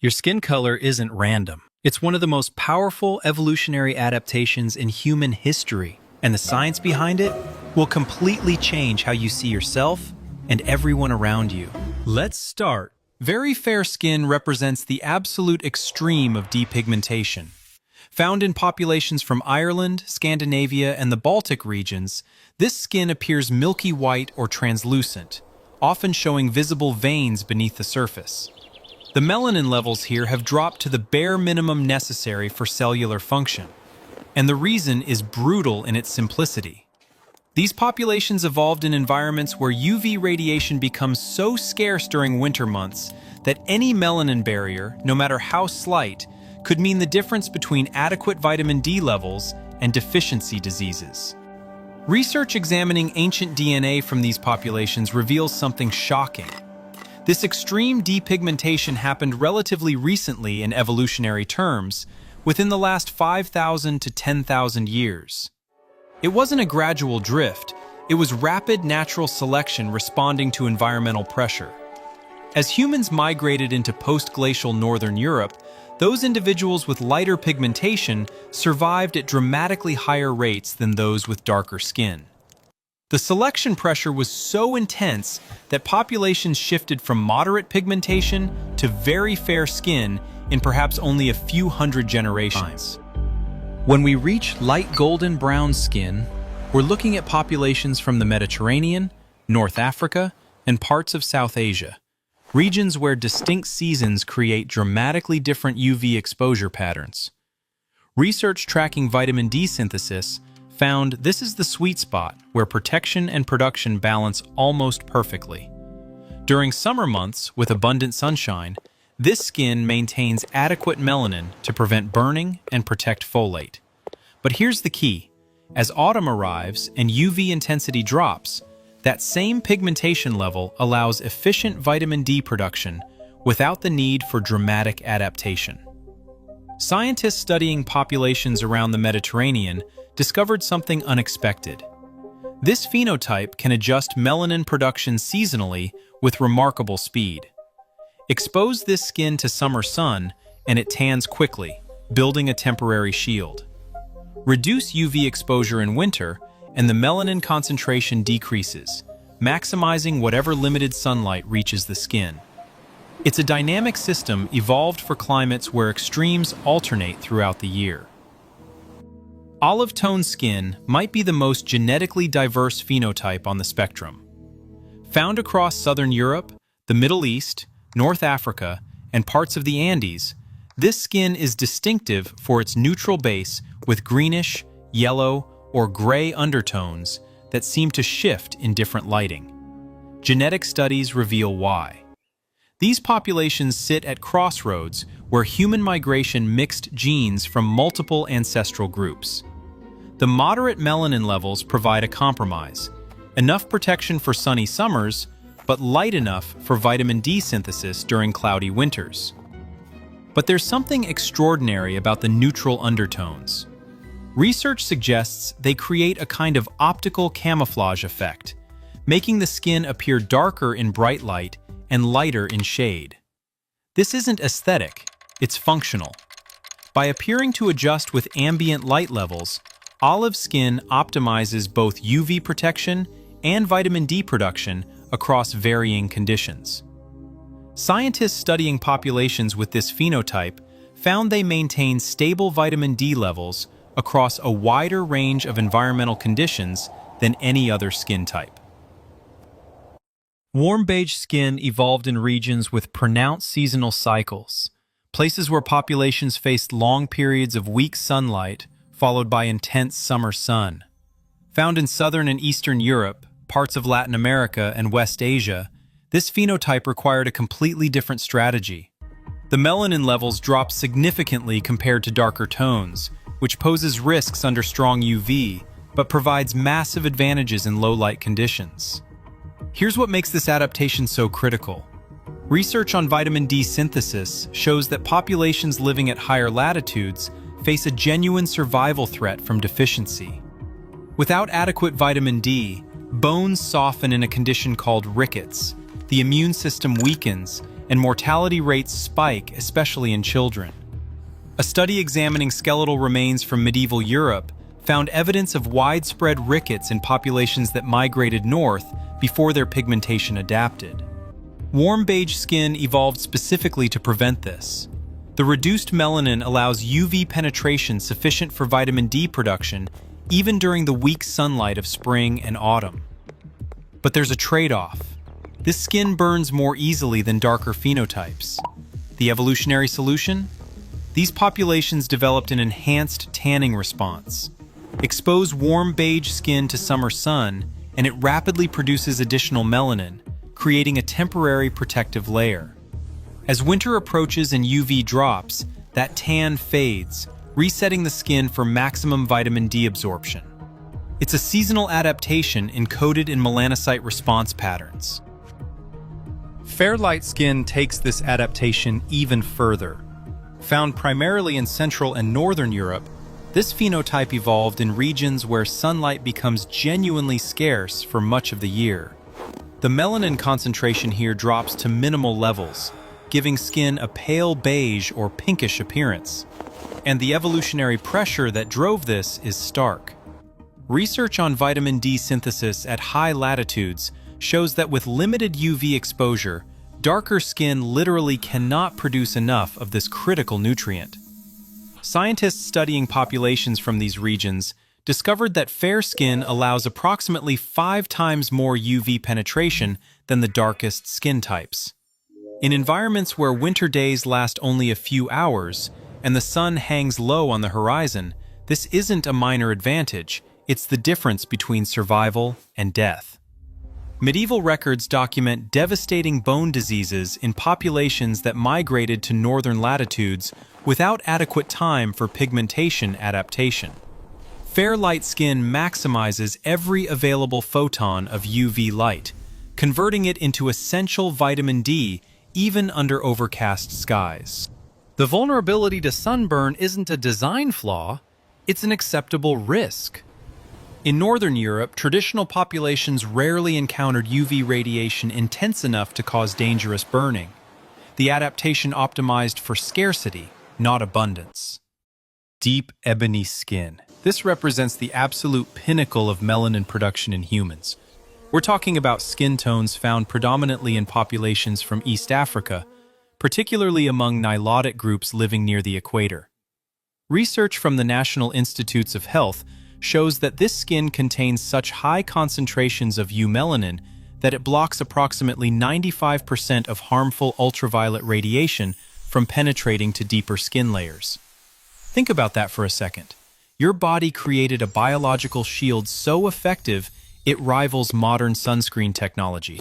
Your skin color isn't random. It's one of the most powerful evolutionary adaptations in human history, and the science behind it will completely change how you see yourself and everyone around you. Let's start. Very fair skin represents the absolute extreme of depigmentation. Found in populations from Ireland, Scandinavia, and the Baltic regions, this skin appears milky white or translucent, often showing visible veins beneath the surface. The melanin levels here have dropped to the bare minimum necessary for cellular function, and the reason is brutal in its simplicity. These populations evolved in environments where UV radiation becomes so scarce during winter months that any melanin barrier, no matter how slight, could mean the difference between adequate vitamin D levels and deficiency diseases. Research examining ancient DNA from these populations reveals something shocking. This extreme depigmentation happened relatively recently in evolutionary terms, within the last 5,000 to 10,000 years. It wasn't a gradual drift, it was rapid natural selection responding to environmental pressure. As humans migrated into post-glacial northern Europe, those individuals with lighter pigmentation survived at dramatically higher rates than those with darker skin. The selection pressure was so intense that populations shifted from moderate pigmentation to very fair skin in perhaps only a few hundred generations. When we reach light golden brown skin, we're looking at populations from the Mediterranean, North Africa, and parts of South Asia, regions where distinct seasons create dramatically different UV exposure patterns. Research tracking vitamin D synthesis found this is the sweet spot where protection and production balance almost perfectly. During summer months with abundant sunshine, this skin maintains adequate melanin to prevent burning and protect folate. But here's the key. As autumn arrives and UV intensity drops, that same pigmentation level allows efficient vitamin D production without the need for dramatic adaptation. Scientists studying populations around the Mediterranean discovered something unexpected. This phenotype can adjust melanin production seasonally with remarkable speed. Expose this skin to summer sun and it tans quickly, building a temporary shield. Reduce UV exposure in winter and the melanin concentration decreases, maximizing whatever limited sunlight reaches the skin. It's a dynamic system evolved for climates where extremes alternate throughout the year. Olive-toned skin might be the most genetically diverse phenotype on the spectrum. Found across southern Europe, the Middle East, North Africa, and parts of the Andes, this skin is distinctive for its neutral base with greenish, yellow, or gray undertones that seem to shift in different lighting. Genetic studies reveal why. These populations sit at crossroads where human migration mixed genes from multiple ancestral groups. The moderate melanin levels provide a compromise, enough protection for sunny summers, but light enough for vitamin D synthesis during cloudy winters. But there's something extraordinary about the neutral undertones. Research suggests they create a kind of optical camouflage effect, making the skin appear darker in bright light and lighter in shade. This isn't aesthetic, it's functional. By appearing to adjust with ambient light levels, olive skin optimizes both UV protection and vitamin D production across varying conditions. Scientists studying populations with this phenotype found they maintain stable vitamin D levels across a wider range of environmental conditions than any other skin type. Warm beige skin evolved in regions with pronounced seasonal cycles, places where populations faced long periods of weak sunlight followed by intense summer sun. Found in southern and eastern Europe, parts of Latin America, and West Asia, this phenotype required a completely different strategy. The melanin levels drop significantly compared to darker tones, which poses risks under strong UV, but provides massive advantages in low-light conditions. Here's what makes this adaptation so critical. Research on vitamin D synthesis shows that populations living at higher latitudes face a genuine survival threat from deficiency. Without adequate vitamin D, bones soften in a condition called rickets. The immune system weakens, and mortality rates spike, especially in children. A study examining skeletal remains from medieval Europe found evidence of widespread rickets in populations that migrated north before their pigmentation adapted. Warm beige skin evolved specifically to prevent this. The reduced melanin allows UV penetration sufficient for vitamin D production even during the weak sunlight of spring and autumn. But there's a trade-off. This skin burns more easily than darker phenotypes. The evolutionary solution? These populations developed an enhanced tanning response. Expose warm beige skin to summer sun, and it rapidly produces additional melanin, creating a temporary protective layer. As winter approaches and UV drops, that tan fades, resetting the skin for maximum vitamin D absorption. It's a seasonal adaptation encoded in melanocyte response patterns. Fair light skin takes this adaptation even further. Found primarily in Central and Northern Europe, this phenotype evolved in regions where sunlight becomes genuinely scarce for much of the year. The melanin concentration here drops to minimal levels, giving skin a pale beige or pinkish appearance. And the evolutionary pressure that drove this is stark. Research on vitamin D synthesis at high latitudes shows that with limited UV exposure, darker skin literally cannot produce enough of this critical nutrient. Scientists studying populations from these regions discovered that fair skin allows approximately 5 times more UV penetration than the darkest skin types. In environments where winter days last only a few hours and the sun hangs low on the horizon, this isn't a minor advantage, it's the difference between survival and death. Medieval records document devastating bone diseases in populations that migrated to northern latitudes without adequate time for pigmentation adaptation. Fair light skin maximizes every available photon of UV light, converting it into essential vitamin D even under overcast skies. The vulnerability to sunburn isn't a design flaw, it's an acceptable risk. In Northern Europe, traditional populations rarely encountered UV radiation intense enough to cause dangerous burning. The adaptation optimized for scarcity, not abundance. Deep ebony skin. This represents the absolute pinnacle of melanin production in humans. We're talking about skin tones found predominantly in populations from East Africa, particularly among Nilotic groups living near the equator. Research from the National Institutes of Health shows that this skin contains such high concentrations of eumelanin that it blocks approximately 95% of harmful ultraviolet radiation from penetrating to deeper skin layers. Think about that for a second. Your body created a biological shield so effective it rivals modern sunscreen technology.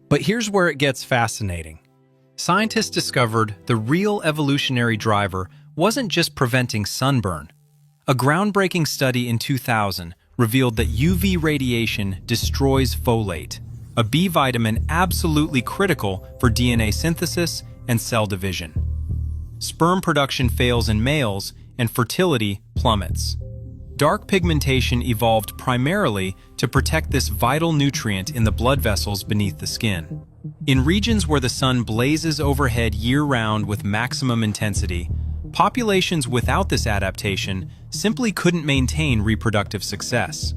But here's where it gets fascinating. Scientists discovered the real evolutionary driver wasn't just preventing sunburn. A groundbreaking study in 2000 revealed that UV radiation destroys folate, a B vitamin absolutely critical for DNA synthesis and cell division. Sperm production fails in males and fertility plummets. Dark pigmentation evolved primarily to protect this vital nutrient in the blood vessels beneath the skin. In regions where the sun blazes overhead year-round with maximum intensity, populations without this adaptation simply couldn't maintain reproductive success.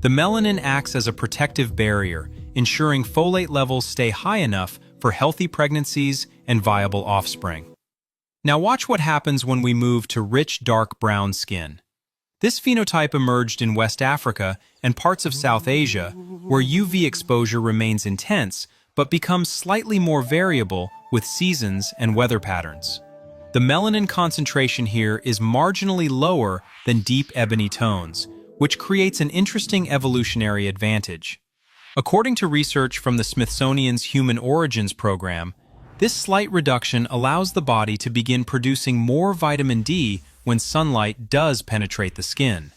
The melanin acts as a protective barrier, ensuring folate levels stay high enough for healthy pregnancies and viable offspring. Now watch what happens when we move to rich dark brown skin. This phenotype emerged in West Africa and parts of South Asia, where UV exposure remains intense but becomes slightly more variable with seasons and weather patterns. The melanin concentration here is marginally lower than deep ebony tones, which creates an interesting evolutionary advantage. According to research from the Smithsonian's Human Origins program, this slight reduction allows the body to begin producing more vitamin D when sunlight does penetrate the skin.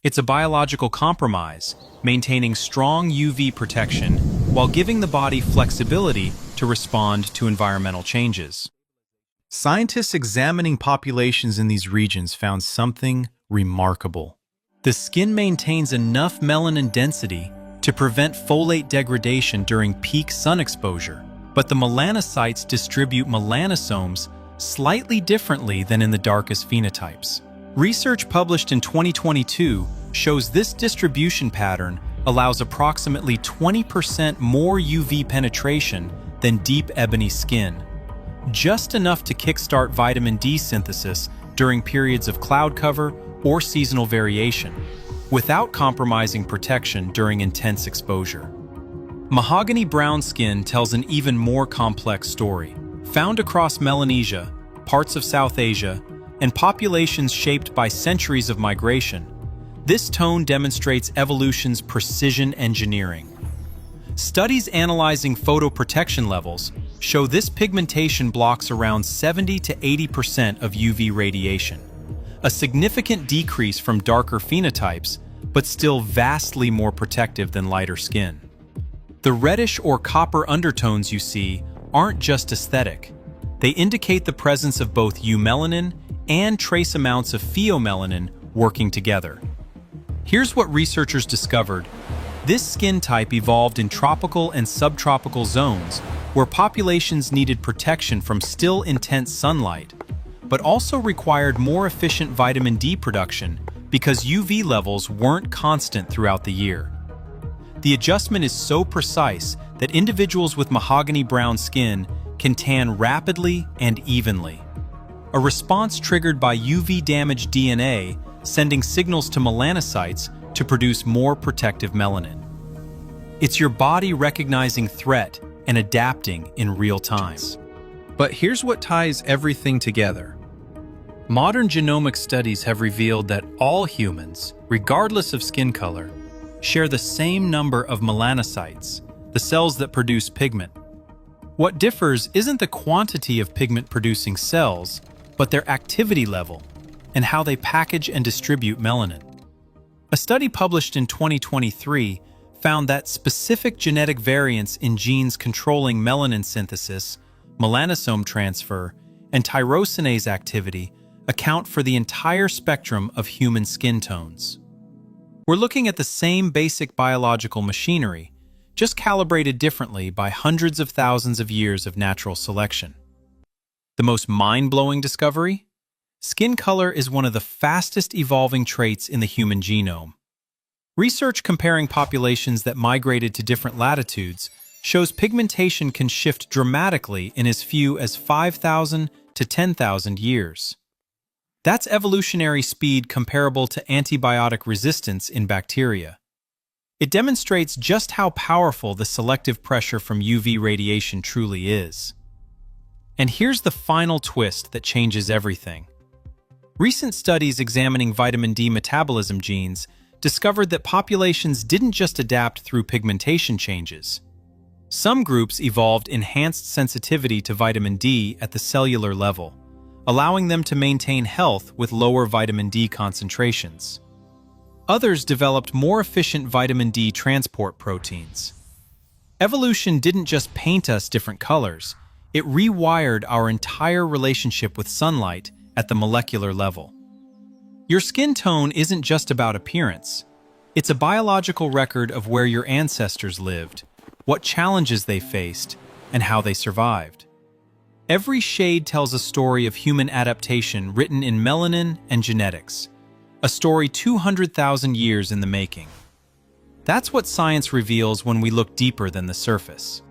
It's a biological compromise, maintaining strong UV protection while giving the body flexibility to respond to environmental changes. Scientists examining populations in these regions found something remarkable. The skin maintains enough melanin density to prevent folate degradation during peak sun exposure, But the melanocytes distribute melanosomes slightly differently than in the darkest phenotypes. Research published in 2022 shows this distribution pattern allows approximately 20% more UV penetration than deep ebony skin, just enough to kickstart vitamin D synthesis during periods of cloud cover or seasonal variation, without compromising protection during intense exposure. Mahogany brown skin tells an even more complex story. Found across Melanesia, parts of South Asia, and populations shaped by centuries of migration, this tone demonstrates evolution's precision engineering. Studies analyzing photoprotection levels show this pigmentation blocks around 70 to 80% of UV radiation, a significant decrease from darker phenotypes, but still vastly more protective than lighter skin. The reddish or copper undertones you see aren't just aesthetic. They indicate the presence of both eumelanin and trace amounts of pheomelanin working together. Here's what researchers discovered. This skin type evolved in tropical and subtropical zones where populations needed protection from still intense sunlight, but also required more efficient vitamin D production because UV levels weren't constant throughout the year. The adjustment is so precise that individuals with mahogany brown skin can tan rapidly and evenly. A response triggered by UV-damaged DNA sending signals to melanocytes to produce more protective melanin. It's your body recognizing threat and adapting in real time. But here's what ties everything together. Modern genomic studies have revealed that all humans, regardless of skin color, share the same number of melanocytes, the cells that produce pigment. What differs isn't the quantity of pigment-producing cells, but their activity level and how they package and distribute melanin. A study published in 2023 found that specific genetic variants in genes controlling melanin synthesis, melanosome transfer, and tyrosinase activity account for the entire spectrum of human skin tones. We're looking at the same basic biological machinery, just calibrated differently by hundreds of thousands of years of natural selection. The most mind-blowing discovery? Skin color is one of the fastest evolving traits in the human genome. Research comparing populations that migrated to different latitudes shows pigmentation can shift dramatically in as few as 5,000 to 10,000 years. That's evolutionary speed comparable to antibiotic resistance in bacteria. It demonstrates just how powerful the selective pressure from UV radiation truly is. And here's the final twist that changes everything. Recent studies examining vitamin D metabolism genes discovered that populations didn't just adapt through pigmentation changes. Some groups evolved enhanced sensitivity to vitamin D at the cellular level, allowing them to maintain health with lower vitamin D concentrations. Others developed more efficient vitamin D transport proteins. Evolution didn't just paint us different colors, it rewired our entire relationship with sunlight at the molecular level. Your skin tone isn't just about appearance. It's a biological record of where your ancestors lived, what challenges they faced, and how they survived. Every shade tells a story of human adaptation written in melanin and genetics, a story 200,000 years in the making. That's what science reveals when we look deeper than the surface.